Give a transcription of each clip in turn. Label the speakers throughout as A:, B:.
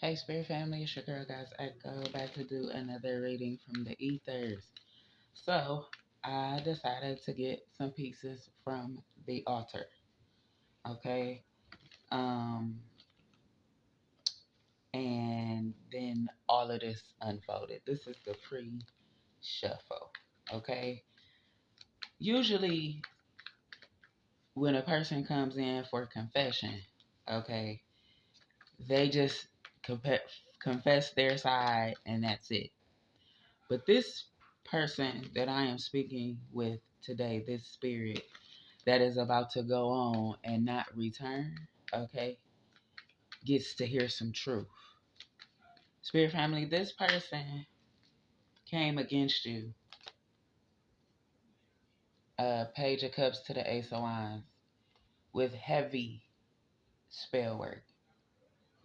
A: Hey, Spirit Family, it's your girl, guys. Echo, back to do another reading from the ethers. So, I decided to get some pieces from the altar. Okay. Um, and then all of this unfolded. This is the pre shuffle. Okay. Usually, when a person comes in for confession, okay, they just confess their side and that's it. But this person that I am speaking with today, this spirit that is about to go on and not return, okay, gets to hear some truth. Spirit family, this person came against you. Page of Cups to the Ace of Wands with heavy spell work.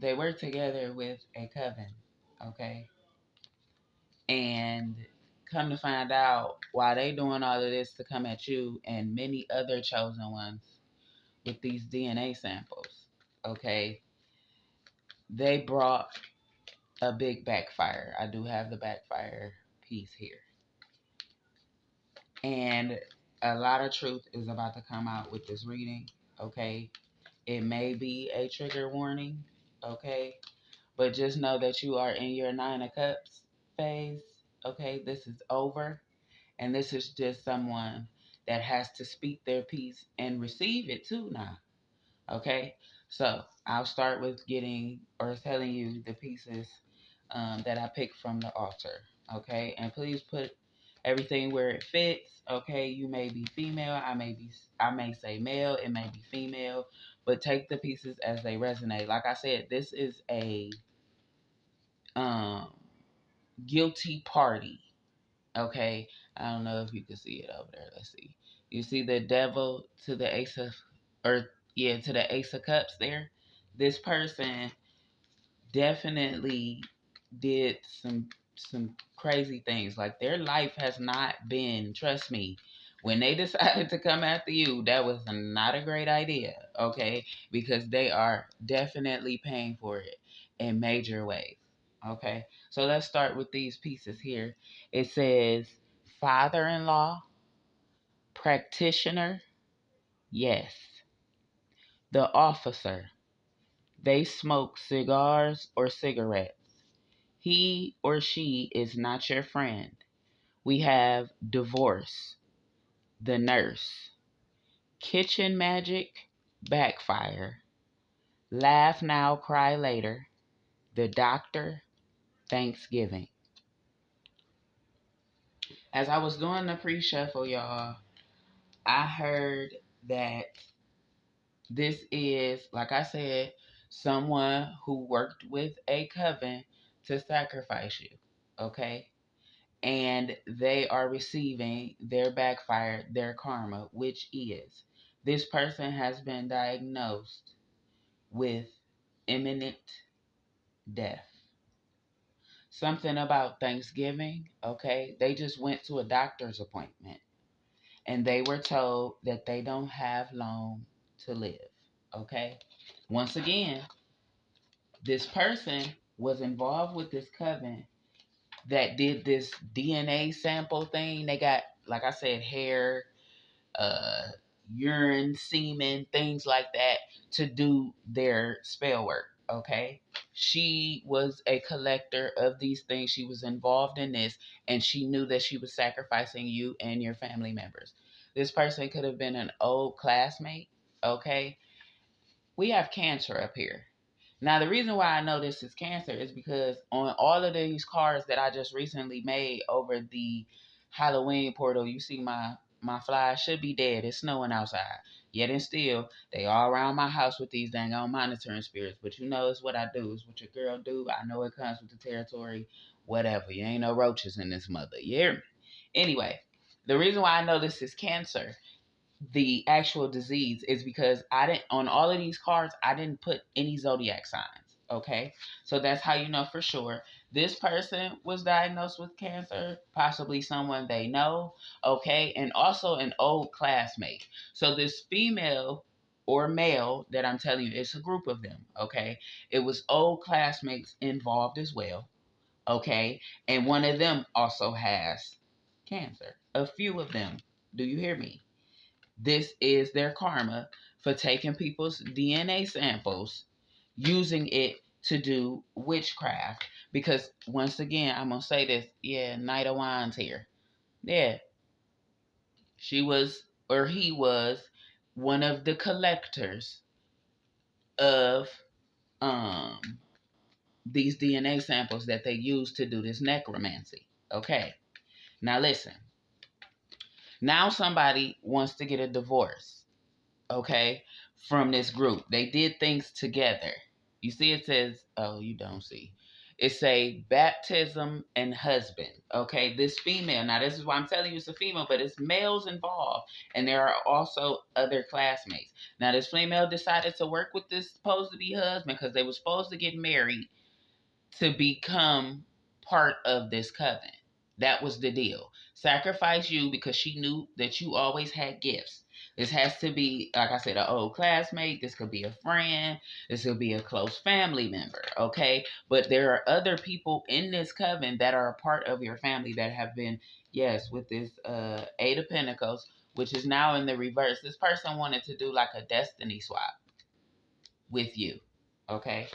A: They work together with a coven, okay? And come to find out why they doing all of this to come at you and many other chosen ones with these DNA samples, okay, they brought a big backfire. I do have the backfire piece here. And a lot of truth is about to come out with this reading, okay? It may be a trigger warning, okay? But just know that you are in your Nine of Cups phase, okay? This is over. And this is just someone that has to speak their piece and receive it too now. Okay, so I'll start with getting or telling you the pieces that I picked from the altar. Okay, and please put everything where it fits. Okay, you may be female, I may say male, it may be female, but take the pieces as they resonate. Like I said, this is a um, guilty party. Okay, I don't know if you can see it over there. Let's see. You see the devil to the ace of, or yeah, to the ace of cups there. This person definitely did some crazy things. Like their life has not been, trust me, when they decided to come after you, that was not a great idea, okay? Because they are definitely paying for it in major ways. Okay? So let's start with these pieces here. It says father-in-law, practitioner, yes. The officer, they smoke cigars or cigarettes. He or she is not your friend. We have divorce, the nurse, kitchen magic, backfire, laugh now, cry later, the doctor, Thanksgiving. As I was doing the pre-shuffle, y'all, I heard that this is, like I said, someone who worked with a coven to sacrifice you. Okay? And they are receiving their backfire, their karma, which is this person has been diagnosed with imminent death. Something about Thanksgiving, okay? They just went to a doctor's appointment and they were told that they don't have long to live, okay? Once again, this person was involved with this coven that did this DNA sample thing. They got, like I said, hair, uh, urine, semen, things like that to do their spell work. Okay. She was a collector of these things. She was involved in this and she knew that she was sacrificing you and your family members. This person could have been an old classmate. Okay. We have cancer up here. Now, the reason why I know this is cancer is because on all of these cards that I just recently made over the Halloween portal, you see my fly should be dead. It's snowing outside. Yet and still, they all around my house with these dang on monitoring spirits. But you know, it's what I do. It's what your girl do. I know it comes with the territory. Whatever. You ain't no roaches in this mother. You hear me? Anyway, the reason why I know this is cancer, the actual disease, is because I didn't, on all of these cards, I didn't put any zodiac signs. Okay, so that's how you know for sure this person was diagnosed with cancer, possibly someone they know. Okay, and also an old classmate. So this female or male that I'm telling you, it's a group of them, okay? It was old classmates involved as well, okay? And one of them also has cancer. A few of them. Do you hear me? This is their karma for taking people's DNA samples, using it to do witchcraft. Because once again, I'm going to say this. Yeah, Knight of Wands here. Yeah, she was, or he was, one of the collectors of um these DNA samples that they used to do this necromancy. Okay. Now listen. Now somebody wants to get a divorce, okay, from this group. They did things together. You see, it says, oh, you don't see. It say baptism and husband. Okay, this female. Now, this is why I'm telling you it's a female, but it's males involved, and there are also other classmates. Now, this female decided to work with this supposed to be husband because they were supposed to get married to become part of this coven. That was the deal. Sacrifice you because she knew that you always had gifts. This has to be, like I said, an old classmate. This could be a friend. This could be a close family member, okay? But there are other people in this coven that are a part of your family that have been, yes, with this Eight of Pentacles, which is now in the reverse. This person wanted to do like a destiny swap with you, okay?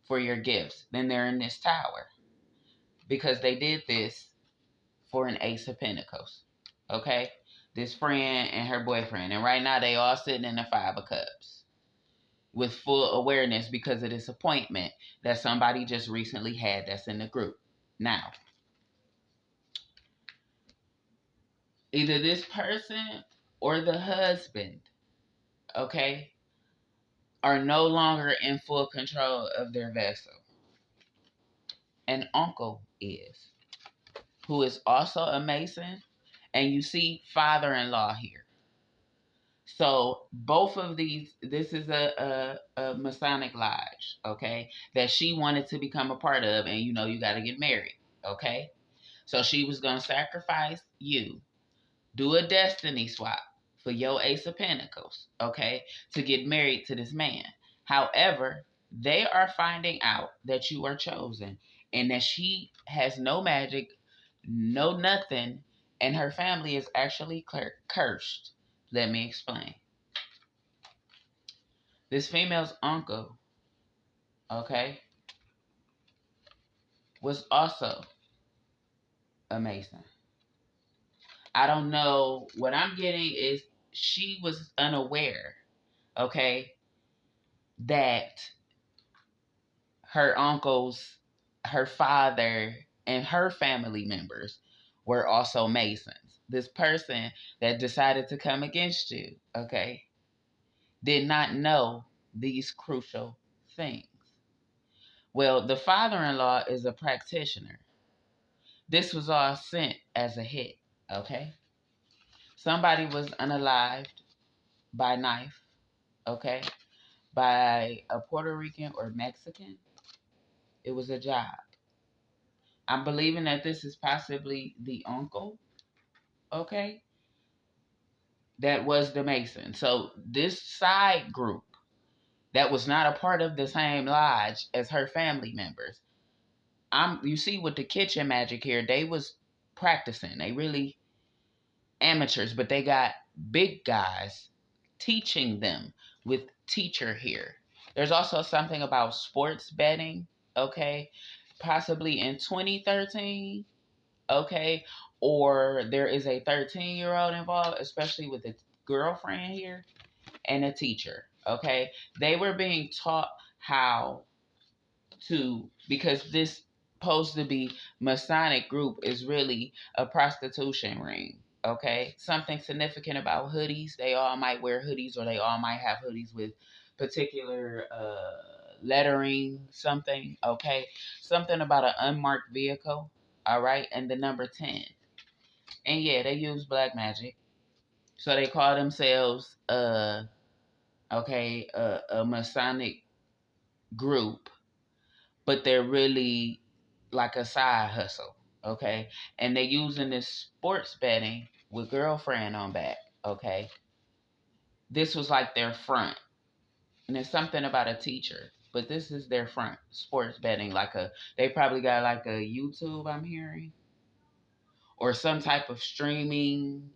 A: For your gifts. Then they're in this tower because they did this for an Ace of Pentacles. Okay? This friend and her boyfriend. And right now they all sitting in the Five of Cups with full awareness because of this appointment that somebody just recently had that's in the group. Now, either this person or the husband, okay, are no longer in full control of their vessel. An uncle is, who is also a Mason, and you see father-in-law here. So both of these, this is a Masonic lodge, okay, that she wanted to become a part of, and you know you got to get married, okay? So she was going to sacrifice you, do a destiny swap for your Ace of Pentacles, okay, to get married to this man. However, they are finding out that you are chosen and that she has no magic, no nothing, and her family is actually cursed. Let me explain. This female's uncle, okay, was also a Mason. I don't know. What I'm getting is she was unaware, okay, that her uncles, her father, and her family members were also Masons. This person that decided to come against you, okay, did not know these crucial things. Well, the father-in-law is a practitioner. This was all sent as a hit, okay? Somebody was unalived by knife, okay? By a Puerto Rican or Mexican. It was a job. I'm believing that this is possibly the uncle, okay? That was the Mason. So this side group that was not a part of the same lodge as her family members. You see with the kitchen magic here, they was practicing. They really amateurs, but they got big guys teaching them with teacher here. There's also something about sports betting, okay? Possibly in 2013, okay? Or there is a 13-year-old involved, especially with the girlfriend here and a teacher, okay? They were being taught how to, because this supposed to be Masonic group is really a prostitution ring. Okay, something significant about hoodies. They all might wear hoodies, or they all might have hoodies with particular lettering. Something. Okay, something about an unmarked vehicle. All right, and the number 10. And yeah, they use black magic, so they call themselves a Masonic group, but they're really like a side hustle, okay? And they using this sports betting with girlfriend on back, okay? This was like their front, And it's something about a teacher. But this is their front. Sports betting. They probably got like a YouTube, I'm hearing. Or some type of streaming.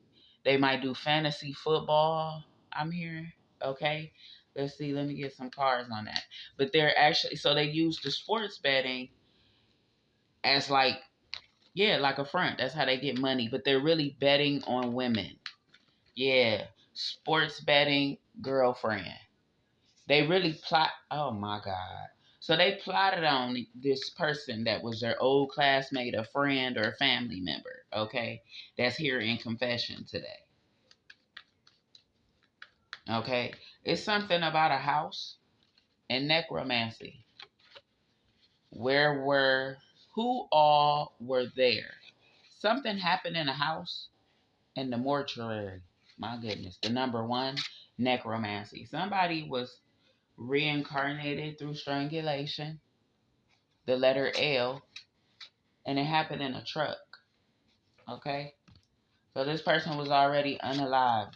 A: They might do fantasy football, I'm hearing. Okay. Let's see. Let me get some cards on that. But they're actually, so they use the sports betting as like a front. That's how they get money. But they're really betting on women. Yeah. Sports betting girlfriend. They really plot. Oh my God. So they plotted on this person that was their old classmate, a friend, or a family member. Okay. That's here in confession today. Okay. It's something about a house and necromancy. Where were, who all were there? Something happened in a house and the mortuary. My goodness. The number one, necromancy. Somebody was reincarnated through strangulation, the letter L, and it happened in a truck. Okay? So this person was already unalive,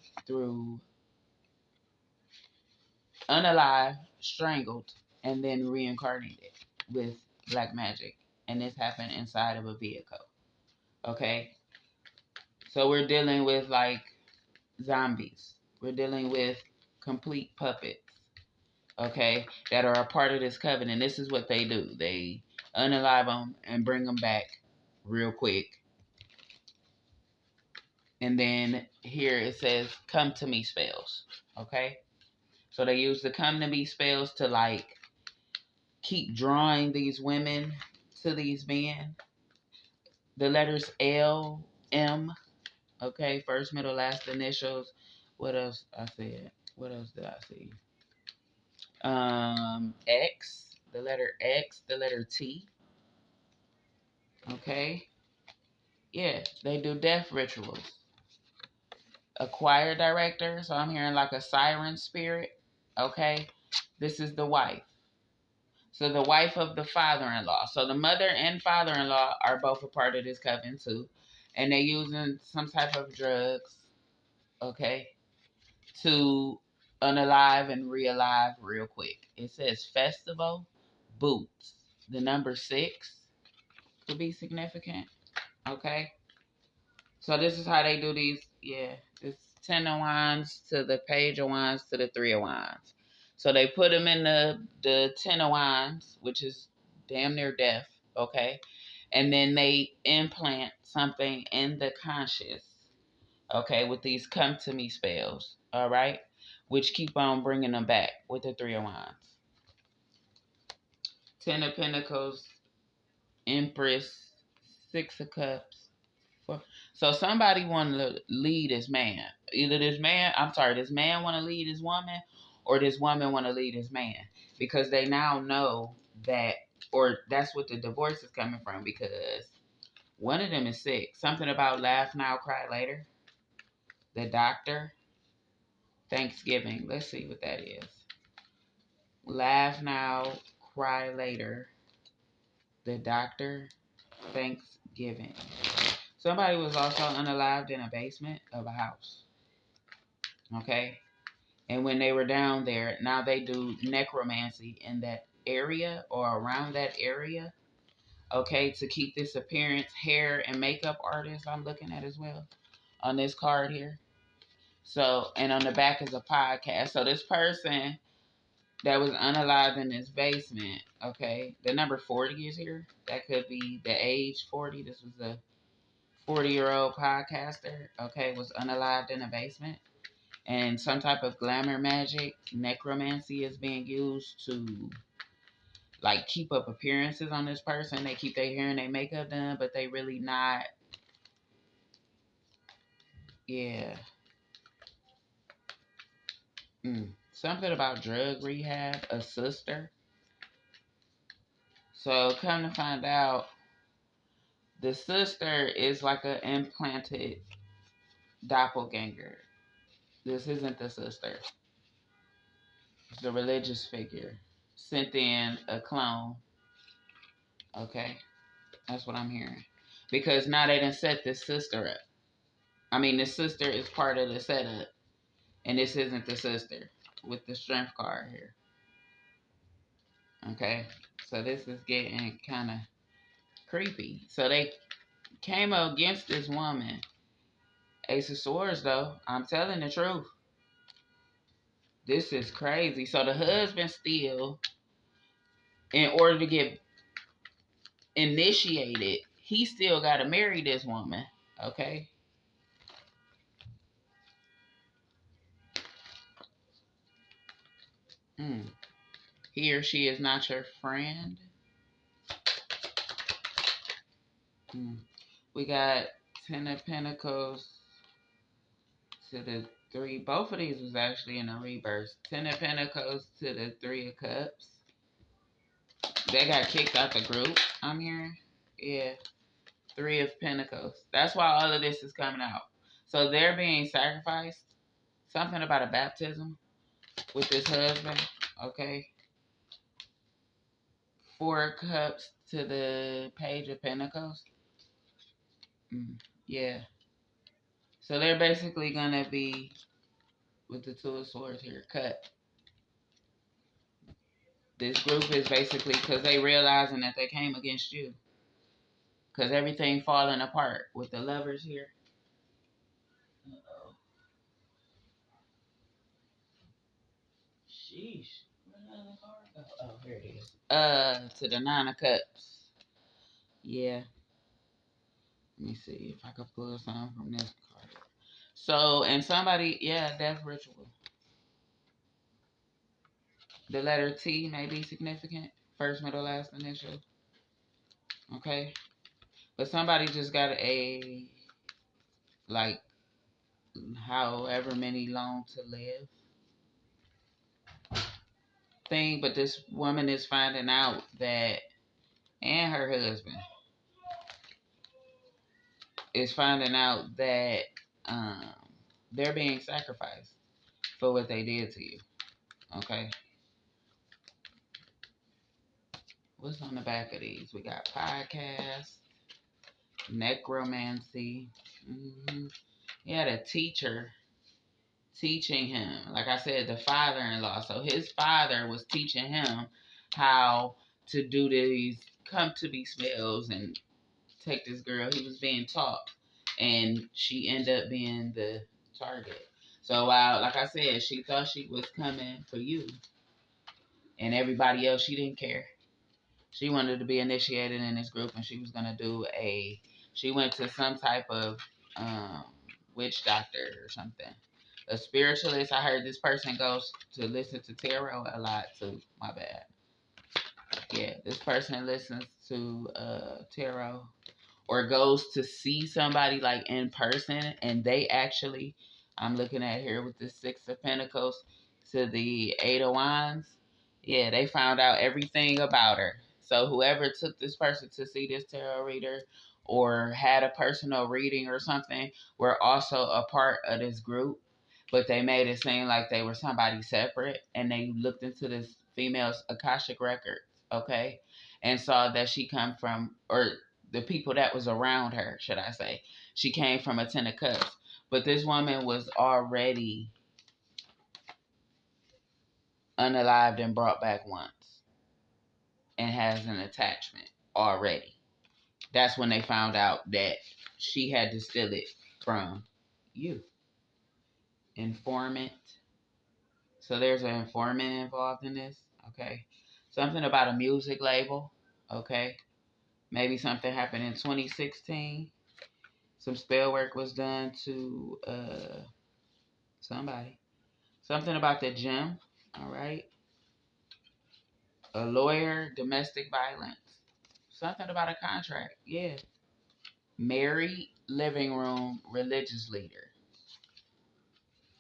A: strangled, and then reincarnated with black magic. And this happened inside of a vehicle. Okay? So we're dealing with like zombies. We're dealing with complete puppets. Okay? That are a part of this covenant. This is what they do. They unalive them and bring them back real quick. And then here it says, come to me spells. Okay? So they use the come to me spells to like keep drawing these women to these men. The letters L, M, okay, first, middle, last initials. What else I said? What else did I see? X, the letter X, the letter T. Okay. Yeah, they do death rituals. A choir director, so I'm hearing like a siren spirit. Okay. This is the wife. So the wife of the father-in-law. So the mother and father-in-law are both a part of this coven too. And they're using some type of drugs, okay, to unalive and realive real quick. It says festival boots. The number 6 could be significant, okay? So this is how they do these. Yeah, it's 10 of wands to the page of wands to the 3 of wands. So they put them in the 10 of wands, which is damn near death, okay? And then they implant something in the conscious, okay, with these come to me spells, all right? Which keep on bringing them back with the 3 of wands. 10 of pentacles, empress, 6 of cups. So somebody want to lead this man. Either this man want to lead this woman, or this woman want to lead this man. Because they now know that, or that's what the divorce is coming from, because one of them is sick. Something about laugh now, cry later. The doctor, Thanksgiving. Let's see what that is. Laugh now, cry later. The doctor, Thanksgiving. Somebody was also unalived in a basement of a house. Okay? And when they were down there, now they do necromancy in that area or around that area. Okay? To keep this appearance, hair and makeup artist I'm looking at as well on this card here. So, and on the back is a podcast. So this person that was unalived in this basement, okay? The number 40 is here. That could be the age 40. This was a 40-year-old podcaster, okay, was unalived in a basement. And some type of glamour magic, necromancy is being used to like keep up appearances on this person. They keep their hair and their makeup done, but they really not. Yeah. Something about drug rehab, a sister. So come to find out, the sister is like an implanted doppelganger. This isn't the sister. It's the religious figure sent in a clone. Okay, that's what I'm hearing. Because now they done set this sister up. I mean, the sister is part of the setup, and this isn't the sister with the strength card here. Okay, so this is getting kind of creepy. So they came up against this woman. Ace of Swords, though. I'm telling the truth. This is crazy. So the husband still, in order to get initiated, he still got to marry this woman. Okay. He or she is not your friend. We got Ten of Pentacles to the Three. Both of these was actually in a reverse. Ten of Pentacles to the Three of Cups. They got kicked out the group, I'm hearing. Yeah. Three of Pentacles. That's why all of this is coming out. So they're being sacrificed. Something about a baptism with this husband. Okay. Four of Cups to the Page of Pentacles. Yeah. So they're basically going to be, with the Two of Swords here, cut. This group is basically because they realizing that they came against you. Because everything falling apart with the Lovers here. Uh-oh. Sheesh. Where did the card go? Oh, here it is. To the Nine of Cups. Yeah. Let me see if I can pull something from this card. So, and somebody, yeah, death ritual. The letter T may be significant. First, middle, last initial. Okay. But somebody just got a, like, however many long to live thing. But this woman is finding out that, and her husband is finding out that um, they're being sacrificed for what they did to you. Okay. What's on the back of these? We got podcast, necromancy. He had a teacher teaching him. Like I said, the father-in-law. So his father was teaching him how to do these come to be spells and take this girl. He was being taught. And she ended up being the target. So while, like I said, she thought she was coming for you. And everybody else, she didn't care. She wanted to be initiated in this group, and she was going to do she went to some type of witch doctor or something. A spiritualist. I heard this person goes to listen to tarot a lot too. My bad. Yeah, this person listens to tarot or goes to see somebody like in person, and they actually, I'm looking at here with the Six of Pentacles to the Eight of Wands. Yeah, they found out everything about her. So whoever took this person to see this tarot reader or had a personal reading or something were also a part of this group, but they made it seem like they were somebody separate, and they looked into this female's Akashic records, okay, and saw that she come from, or the people that was around her, should I say, she came from a Ten of Cups. But this woman was already unalived and brought back once and has an attachment already. That's when they found out that she had to steal it from you. Informant. So there's an informant involved in this. Okay. Something about a music label. Okay. Maybe something happened in 2016. Some spell work was done to somebody. Something about the gym. All right. A lawyer, domestic violence. Something about a contract. Yeah. Married, living room, religious leader.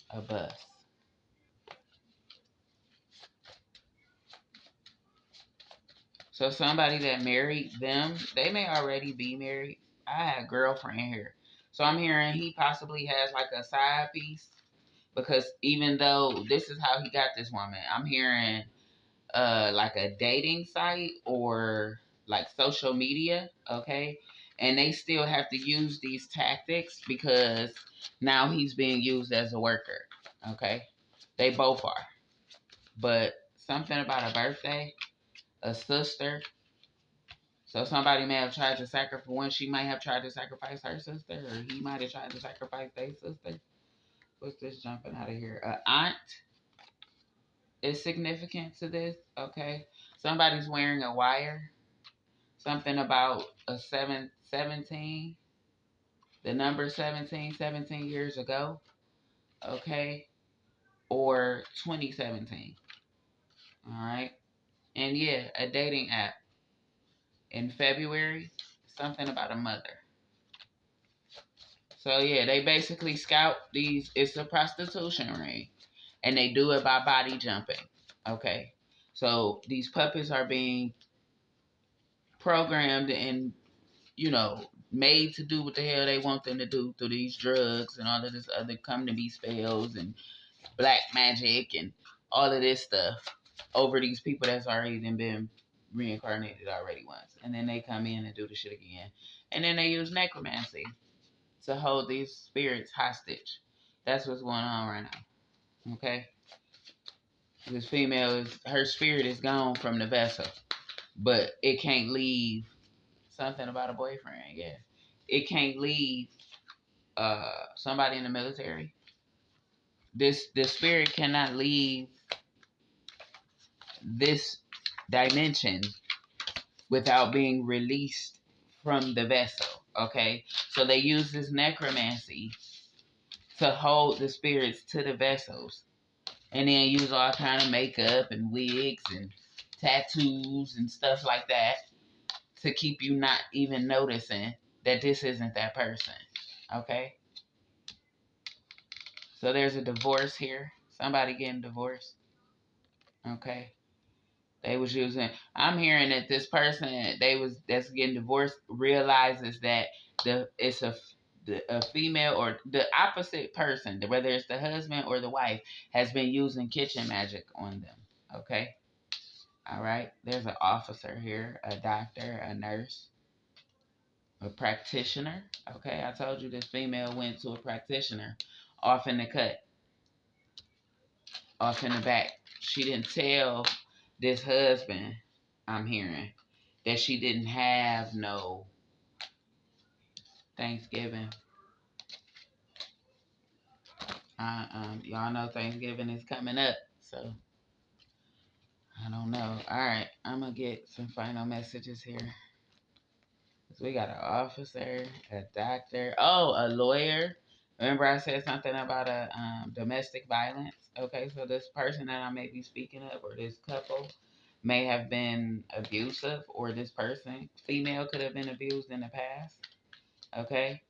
A: A bus. So somebody that married them, they may already be married. I had a girlfriend here. So I'm hearing he possibly has like a side piece, because even though this is how he got this woman, I'm hearing like a dating site or like social media, okay? And they still have to use these tactics because now he's being used as a worker, okay? They both are. But something about a birthday, a sister. So somebody may have tried to sacrifice, one, she might have tried to sacrifice her sister, or he might have tried to sacrifice their sister. What's this jumping out of here? An aunt is significant to this, okay? Somebody's wearing a wire. Something about a 17, the number 17, 17 years ago, okay? Or 2017, all right? And yeah, a dating app in February, something about a mother. So yeah, they basically scout these. It's a prostitution ring, and they do it by body jumping. Okay, so these puppets are being programmed and made to do what the hell they want them to do through these drugs and all of this other come to me spells and black magic and all of this stuff over these people that's already been reincarnated already once, and then they come in and do the shit again, and then they use necromancy to hold these spirits hostage. That's what's going on right now. Okay? This female is her spirit is gone from the vessel, but it can't leave. Something about a boyfriend, yeah. It can't leave somebody in the military. This spirit cannot leave this dimension without being released from the vessel. Okay? So they use this necromancy to hold the spirits to the vessels, and then use all kind of makeup and wigs and tattoos and stuff like that to keep you not even noticing that this isn't that person. Okay? So there's a divorce here. Somebody getting divorced. Okay? They was using, I'm hearing that this person that's getting divorced realizes that it's a female or the opposite person, whether it's the husband or the wife, has been using kitchen magic on them. Okay? All right? There's an officer here, a doctor, a nurse, a practitioner. Okay? I told you this female went to a practitioner off in the cut, off in the back. She didn't tell this husband, I'm hearing, that she didn't have no Thanksgiving. Y'all know Thanksgiving is coming up, so I don't know. All right, I'm gonna get some final messages here. So we got an officer, a doctor, a lawyer. Remember I said something about a domestic violence? Okay, so this person that I may be speaking of, or this couple, may have been abusive, or this person, female, could have been abused in the past. Okay,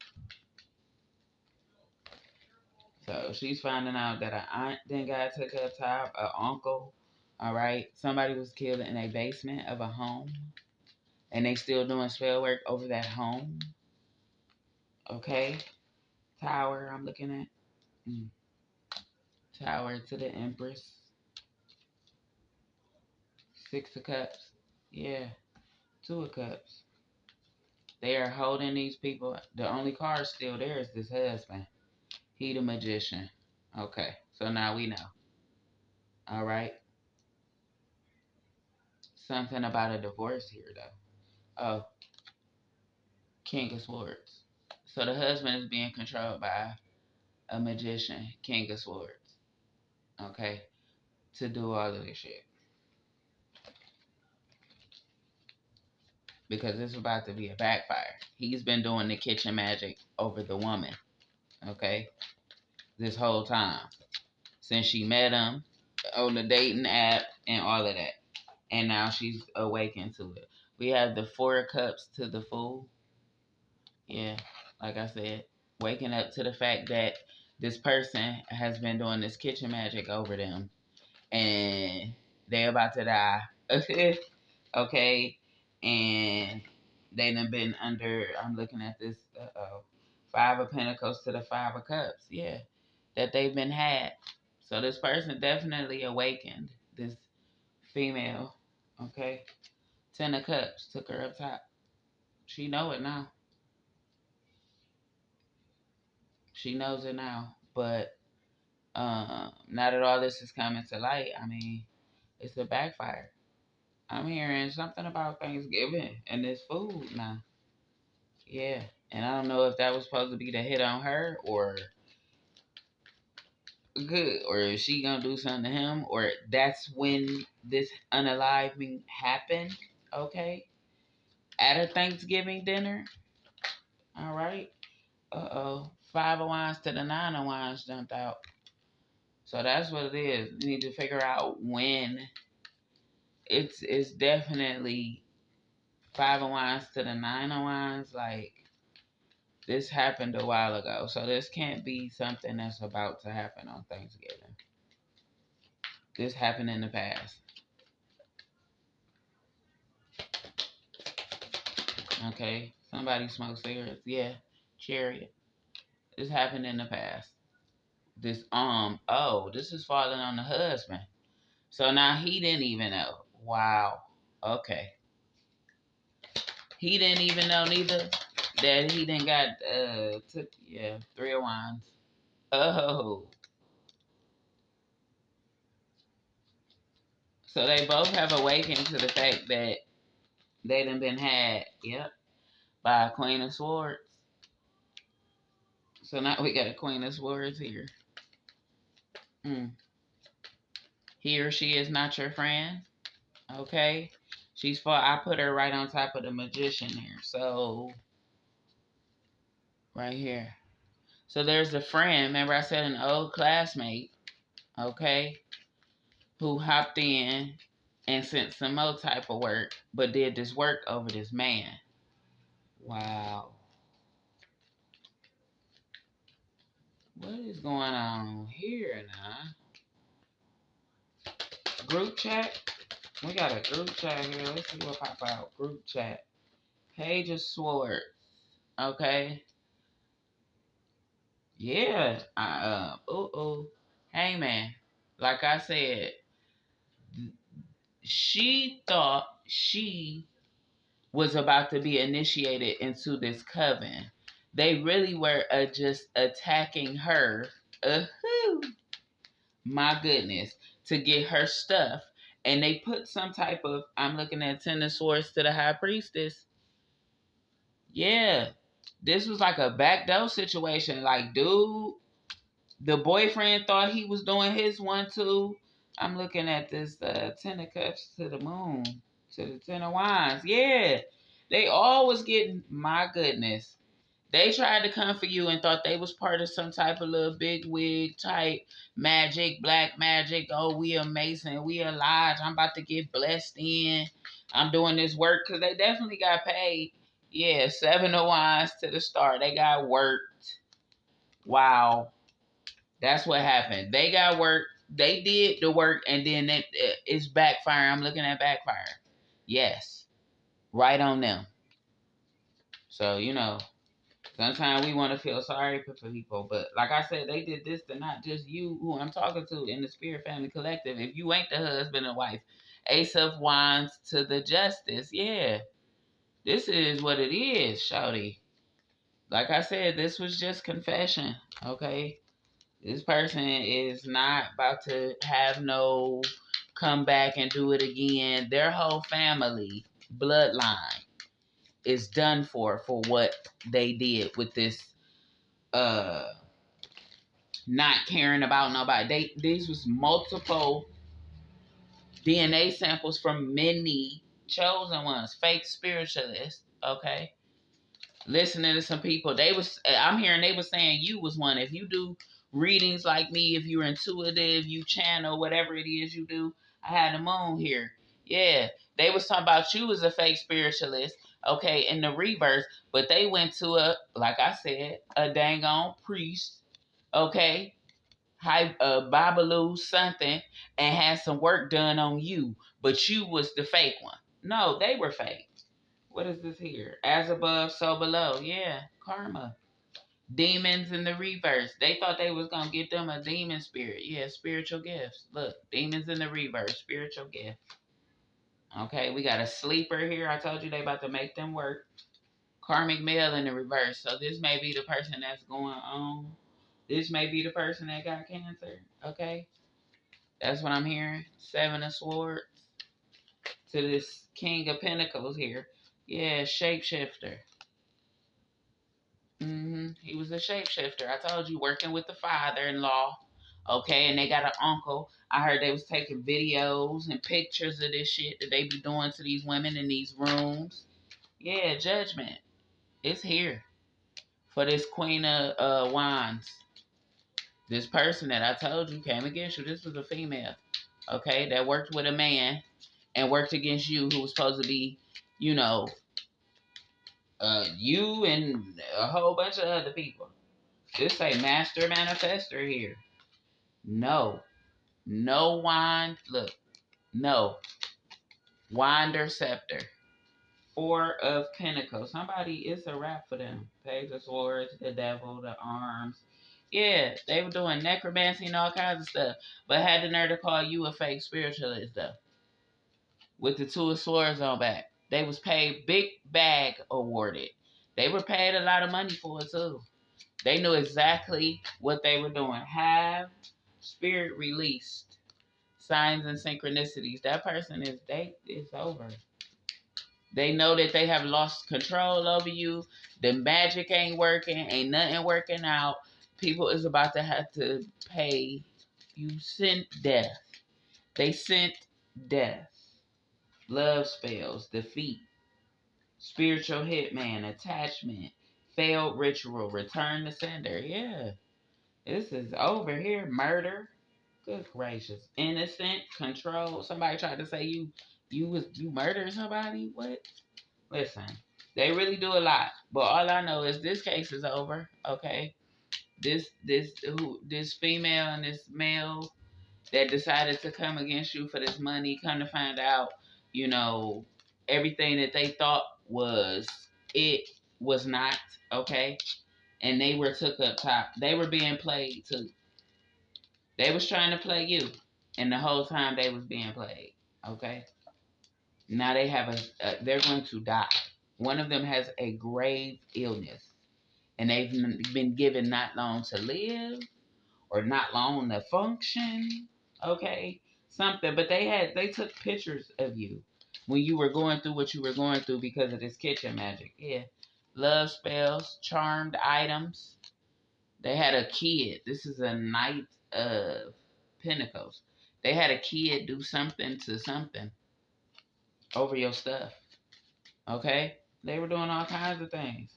A: so she's finding out that an aunt then got took her top, an uncle. All right, somebody was killed in a basement of a home, and they still doing spell work over that home. Okay, tower. I'm looking at. Tower to the Empress. Six of Cups. Yeah, Two of Cups. They are holding these people. The only card still there is this husband. He the magician. Okay, so now we know. All right. Something about a divorce here, though. Oh, King of Swords. So the husband is being controlled by a magician, King of Swords. Okay, to do all of this shit. Because it's about to be a backfire. He's been doing the kitchen magic over the woman. Okay, this whole time since she met him on the dating app and all of that, and now she's awakened to it. We have the Four of Cups to the Fool. Yeah, like I said, waking up to the fact that this person has been doing this kitchen magic over them, and they're about to die. Okay, and they done been under. I'm looking at this. Five of Pentacles to the Five of Cups. Yeah, that they've been had. So this person definitely awakened. This female. Okay, Ten of Cups took her up top. She know it now. She knows it now. But now that all this is coming to light, I mean, it's a backfire. I'm hearing something about Thanksgiving and this food now. Yeah. And I don't know if that was supposed to be the hit on her or good, or is she gonna do something to him, or that's when this unaliving happened. Okay. At a Thanksgiving dinner. All right. Uh-oh. Five of wands to the nine of wands jumped out. So that's what it is. You need to figure out when. It's definitely five of wands to the nine of wands. Like, this happened a while ago. So this can't be something that's about to happen on Thanksgiving. This happened in the past. Okay. Somebody smokes cigarettes. Yeah. Chariot. This happened in the past. This this is falling on the husband. So now he didn't even know. Wow. Okay. He didn't even know neither that he didn't got three of wands. Oh. So they both have awakened to the fact that they done been had, yep, by a Queen of Swords. So now we got a Queen of Swords here. He or she is not your friend. Okay. I put her right on top of the Magician here. So right here. So there's a friend. Remember I said an old classmate. Okay. Who hopped in and sent some more type of work, but did this work over this man. Wow. What is going on here now? Group chat? We got a group chat here. Let's see what pop out. Group chat. Page of Swords. Okay. Yeah. Hey man. Like I said, she thought she was about to be initiated into this coven. They really were just attacking her. My goodness, to get her stuff. And they put some type of, I'm looking at Ten of Swords to the High Priestess. Yeah. This was like a backdoor situation. Like, dude, the boyfriend thought he was doing his one too. I'm looking at this Ten of Cups to the Moon. To the Ten of Wands. Yeah. They all was getting, my goodness. They tried to come for you and thought they was part of some type of little big wig type magic, black magic. Oh, we are Mason. We are Lodge. I'm about to get blessed in. I'm doing this work because they definitely got paid. Yeah, Seven of Wands to the Star. They got worked. Wow. That's what happened. They got worked. They did the work and then it's backfire. I'm looking at backfire. Yes. Right on them. So, sometimes we want to feel sorry for people, but like I said, they did this to not just you, who I'm talking to in the Spirit Family Collective. If you ain't the husband and wife, Ace of Wands to the Justice. Yeah, this is what it is, shawty. Like I said, this was just confession, okay? This person is not about to have no come back and do it again. Their whole family, bloodline, is done for what they did with this uh not caring about nobody. These was multiple DNA samples from many chosen ones, fake spiritualists. Okay, listening to some people, I'm hearing they was saying you was one. If you do readings like me, if you're intuitive, you channel whatever it is you do. I had the moon here. Yeah, they was talking about you as a fake spiritualist. Okay, in the reverse, but they went to like I said, a dang on priest. Okay, Babalu something, and had some work done on you, but you was the fake one. No, they were fake. What is this here? As above, so below. Yeah, karma. Demons in the reverse. They thought they was gonna get them a demon spirit. Yeah, spiritual gifts. Look, demons in the reverse, spiritual gift. Okay, we got a sleeper here. I told you they about to make them work. Karmic male in the reverse. So this may be the person that's going on. This may be the person that got cancer. Okay. That's what I'm hearing. Seven of Swords to this King of Pentacles here. Yeah, shapeshifter. He was a shapeshifter. I told you, working with the father-in-law. Okay, and they got an uncle. I heard they was taking videos and pictures of this shit that they be doing to these women in these rooms. Yeah, judgment. It's here for this Queen of Wands. This person that I told you came against you. This was a female. Okay, that worked with a man and worked against you, who was supposed to be, you know, you and a whole bunch of other people. This say master manifester here. No. No wand. Look. No. Winder scepter. Four of Pentacles. Somebody, it's a wrap for them. Page of Swords, the devil, the arms. Yeah, they were doing necromancy and all kinds of stuff. But had the nerve to call you a fake spiritualist, though. With the Two of Swords on back. They was paid big bag awarded. They were paid a lot of money for it, too. They knew exactly what they were doing. Have spirit released. Signs and synchronicities. That person it's over. They know that they have lost control over you. The magic ain't working. Ain't nothing working out. People is about to have to pay. You sent death. They sent death. Love spells. Defeat. Spiritual hitman. Attachment. Failed ritual. Return to sender. Yeah. This is over here. Murder. Good gracious. Innocent. Control. Somebody tried to say you murdered somebody? What? Listen. They really do a lot. But all I know is this case is over. Okay. This female and this male that decided to come against you for this money, come to find out, you know, everything that they thought was it was not, okay? And they were took up top. They were being played too. They was trying to play you, and the whole time they was being played. Okay. Now they have they're going to die. One of them has a grave illness, and they've been given not long to live or not long to function. Okay, something. But they took pictures of you when you were going through what you were going through because of this kitchen magic. Yeah, love spells, charmed items. They had a kid. This is a Knight of Pentacles. They had a kid do something to something over your stuff. Okay? They were doing all kinds of things.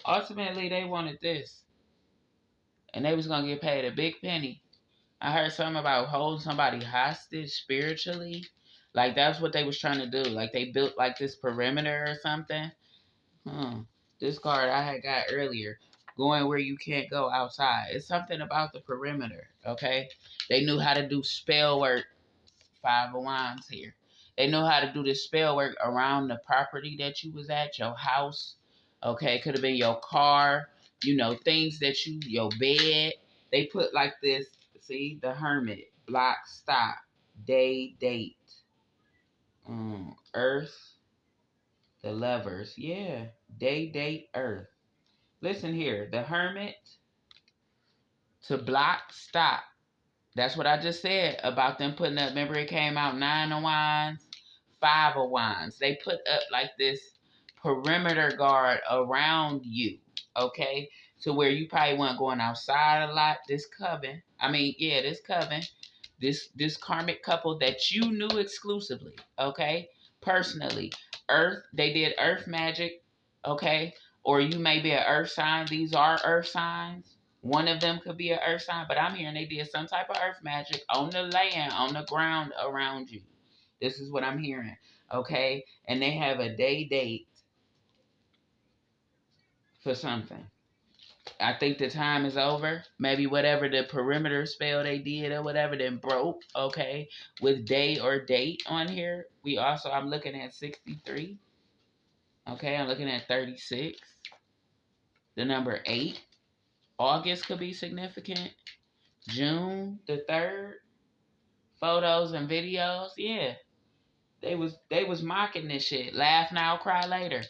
A: Ultimately, they wanted this. And they was going to get paid a big penny. I heard something about holding somebody hostage spiritually. Like, that's what they was trying to do. Like, they built, like, this perimeter or something. This card I had got earlier. Going where you can't go outside. It's something about the perimeter, okay? They knew how to do spell work. Five of Wands here. They know how to do this spell work around the property that you was at, your house. Okay, could have been your car, you know, things that your bed. They put like this, see, the Hermit, block, stop, day, date, Earth, the Lovers, yeah, day, date, Earth. Listen here, the Hermit, to block, stop. That's what I just said about them putting up. Remember, it came out 9 of Wands, 5 of Wands. They put up like this perimeter guard around you, okay? To where you probably weren't going outside a lot. This coven, this karmic couple that you knew exclusively, okay? Personally. Earth, they did earth magic, okay? Or you may be an earth sign. These are earth signs. One of them could be an earth sign, but I'm hearing they did some type of earth magic on the land, on the ground around you. This is what I'm hearing, okay? And they have a day date for something. I think the time is over. Maybe whatever the perimeter spell they did or whatever then broke, okay? With day or date on here. I'm looking at 63. Okay, I'm looking at 36. The number 8. August could be significant. June the 3rd. Photos and videos. Yeah. They was mocking this shit. Laugh now, cry later.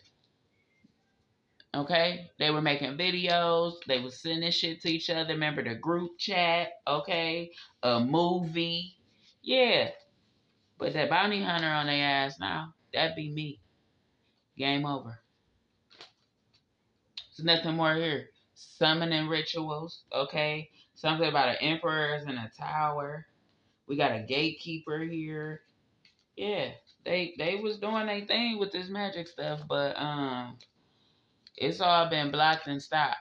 A: Okay? They were making videos. They was sending shit to each other. Remember the group chat? Okay? A movie. Yeah. Put that bounty hunter on their ass now. That'd be me. Game over. There's nothing more here. Summoning rituals, okay? Something about an emperor is in a tower. We got a gatekeeper here. Yeah, they was doing their thing with this magic stuff, but it's all been blocked and stopped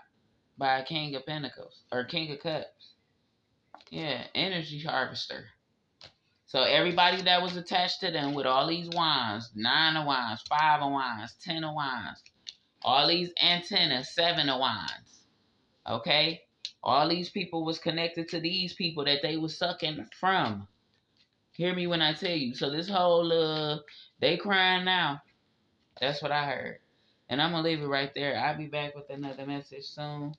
A: by King of Pentacles or King of Cups. Yeah, energy harvester. So everybody that was attached to them with all these wands, 9 of wands, 5 of wands, 10 of wands, all these antennas, 7 of wands. Okay? All these people was connected to these people that they was sucking from. Hear me when I tell you. So this whole they crying now. That's what I heard. And I'm gonna leave it right there. I'll be back with another message soon.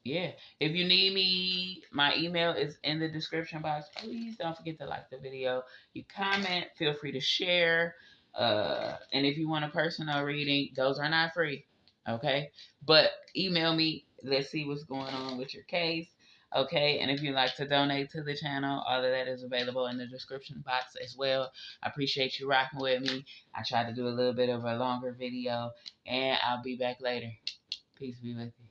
A: Yeah. If you need me, my email is in the description box. Please don't forget to like the video. You comment, feel free to share. And if you want a personal reading, those are not free. Okay? But email me. Let's see what's going on with your case. Okay, and if you'd like to donate to the channel, all of that is available in the description box as well. I appreciate you rocking with me. I tried to do a little bit of a longer video, and I'll be back later. Peace be with you.